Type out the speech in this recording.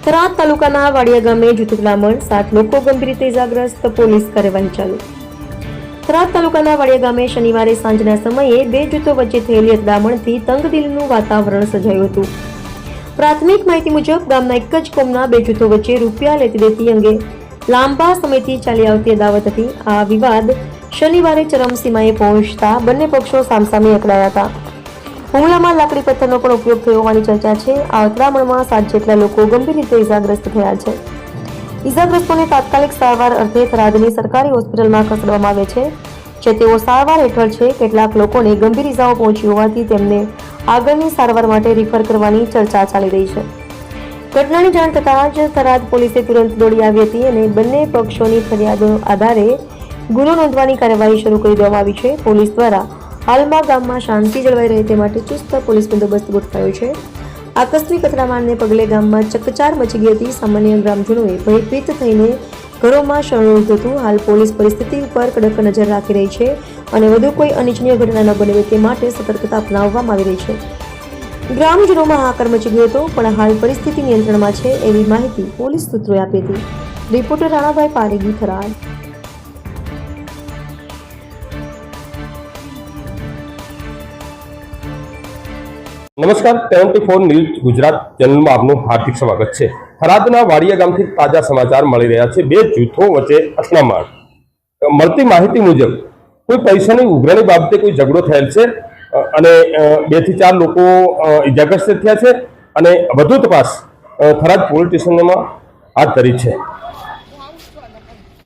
થરાદ તાલુકાના વાડિયા ગામે જૂથ અથડામણ, 7 લોકો ગંભીર રીતે ઇજાગ્રસ્ત, પોલીસ કાર્યવાહી ચાલુ। થરાદ તાલુકાના વાડિયા ગામે શનિવારે સાંજના સમયે બે જૂથો વચ્ચે થયેલી અથડામણથી તંગદિલનું વાતાવરણ સર્જાયું હતું। પ્રાથમિક માહિતી મુજબ ગામના એક જ કોમના બે જૂથો વચ્ચે રૂપિયા લેતી દેતી અંગે લાંબા સમયથી ચાલી આવતી અદાવત હતી। આ વિવાદ શનિવારે ચરમસીમાએ પહોંચતા બંને પક્ષો સામસામે અથડાયા હતા। હુમલામાં લાકડી પથ્થરનો પણ ઉપયોગ થયો હોવાની ચર્ચા છે। આ અથડામણમાં 7 જેટલા લોકો ગંભીર રીતે ઇજાગ્રસ્ત થયા છે। ઇજાગ્રસ્તોને તાત્કાલિક સારવાર અર્થે થરાદની સરકારી હોસ્પિટલમાં ખસેડવામાં આવે છે, જે તેઓ સારવાર હેઠળ છે। કેટલાક લોકોને ગંભીર ઇજાઓ પહોંચી હોવાથી તેમને આગળની સારવાર માટે રિફર કરવાની ચર્ચા ચાલી રહી છે। ઘટનાની જાણ થતાં જ થરાદ પોલીસે તુરંત દોડી આવી હતી અને બંને પક્ષોની ફરિયાદો આધારે ગુનો નોંધવાની કાર્યવાહી શરૂ કરી દેવામાં આવી છે। પોલીસ દ્વારા હાલમાં ગામમાં શાંતિ જળવાઈ રહે તે માટે ચુસ્ત પોલીસ બંદોબસ્ત ગોઠવાયો છે। આકસ્મિક અથડામણને પગલે ગામમાં ચકચાર મચી ગઈ હતી। સામાન્ય ગ્રામજનોએ ભયભીત થઈને ઘરોમાં શરણું લીધું હતું। હાલ પોલીસ પરિસ્થિતિ ઉપર કડક નજર રાખી રહી છે અને વધુ કોઈ અનિચ્છનીય ઘટના ન બને તે માટે સતર્કતા અપનાવવામાં આવી રહી છે। ગ્રામજનોમાં હાહાકાર મચી ગયો હતો, પણ હાલ પરિસ્થિતિ નિયંત્રણમાં છે એવી માહિતી પોલીસ સૂત્રોએ આપી હતી। રિપોર્ટર રાણાભાઈ પારેગી, થરાદ। નમસ્કાર, 24 ન્યૂઝ ગુજરાત ચેનલમાં આપનું હાર્દિક સ્વાગત છે। થરાદના વાડિયા ગામથી તાજા સમાચાર મળી રહ્યા છે। બે જૂથો વચ્ચે અથડામણ। મળતી માહિતી મુજબ કોઈ પૈસાની ઉઘરાણી બાબતે કોઈ ઝઘડો થયેલ છે અને 2 થી 4 લોકો ઇજાગ્રસ્ત થયા છે અને વધુ તપાસ થરાદ પોલીસ સ્ટેશનમાં હાથ ધરી છે।